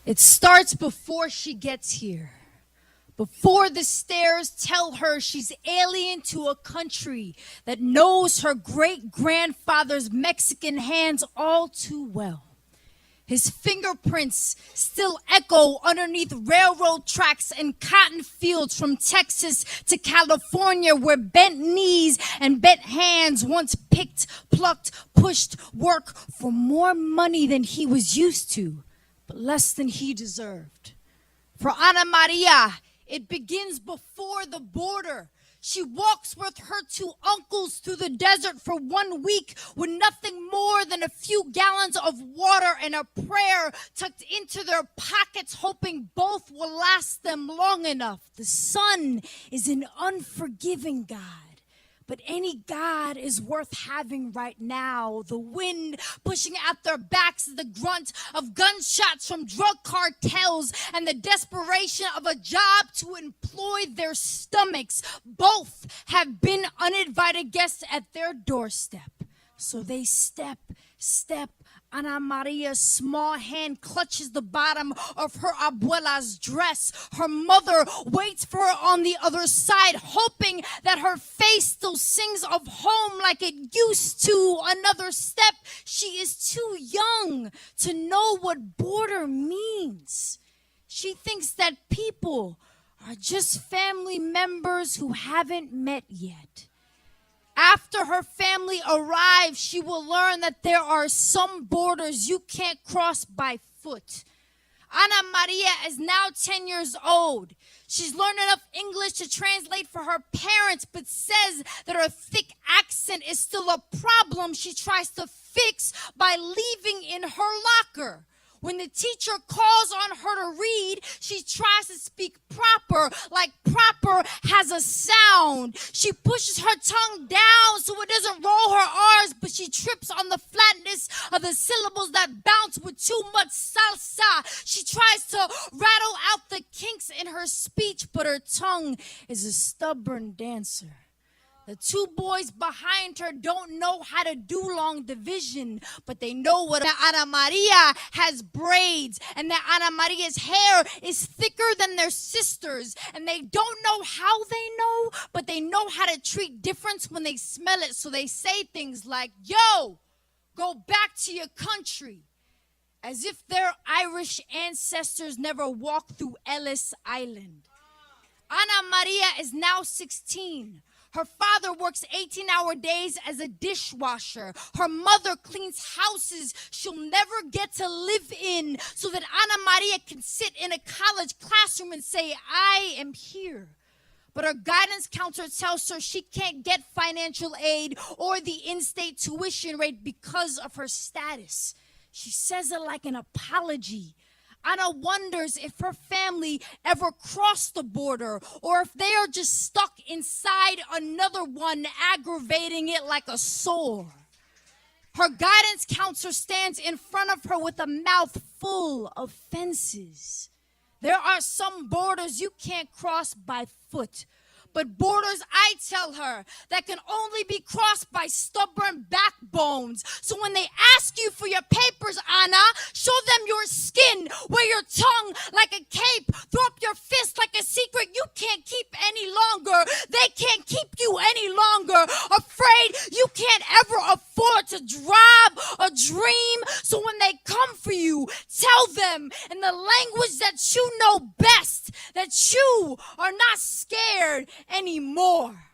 It starts before she gets here. Before the stairs tell her she's alien to a country that knows her great-grandfather's Mexican hands all too well. His fingerprints still echo underneath railroad tracks and cotton fields from Texas to California, where bent knees and bent hands once picked, plucked, pushed work for more money than he was used to, but less than he deserved. For Ana Maria, it begins before the border. She walks with her two uncles through the desert for 1 week with nothing more than a few gallons of water and a prayer tucked into their pockets, hoping both will last them long enough. The sun is an unforgiving God. But any God is worth having right now. The wind pushing at their backs, the grunt of gunshots from drug cartels, and the desperation of a job to employ their stomachs. Both have been uninvited guests at their doorstep. So they step. Ana Maria's small hand clutches the bottom of her abuela's dress. Her mother waits for her on the other side, hoping that her face still sings of home like it used to. Another step. She is too young to know what border means. She thinks that people are just family members who haven't met yet. After her family arrives, she will learn that there are some borders you can't cross by foot. Ana Maria is now 10 years old. She's learned enough English to translate for her parents, but says that her thick accent is still a problem she tries to fix by leaving in her locker. When the teacher calls on her to read, she tries to speak proper, like proper has a sound. She pushes her tongue down so it doesn't roll her R's, but she trips on the flatness of the syllables that bounce with too much salsa. She tries to rattle out the kinks in her speech, but her tongue is a stubborn dancer. The two boys behind her don't know how to do long division, but they know what Ana Maria has braids, and that Ana Maria's hair is thicker than their sisters, and they don't know how they know, but they know how to treat difference when they smell it, so they say things like, "Yo, go back to your country," as if their Irish ancestors never walked through Ellis Island. Ana Maria is now 16. Her father works 18-hour days as a dishwasher. Her mother cleans houses she'll never get to live in so that Ana Maria can sit in a college classroom and say, "I am here." But her guidance counselor tells her she can't get financial aid or the in-state tuition rate because of her status. She says it like an apology. Ana wonders if her family ever crossed the border or if they are just stuck inside another one, aggravating it like a sore. Her guidance counselor stands in front of her with a mouth full of fences. There are some borders you can't cross by foot, but borders, I tell her, that can only be crossed by stubborn backbones. So when they ask you for your papers, Ana, show them your skin, wear your tongue like a cape, throw up your fist like a secret you can't keep any longer. They can't keep you any longer. Afraid you can't ever afford to rob a dream. So when they come for you, tell them in the language that you know best that you are not scared anymore.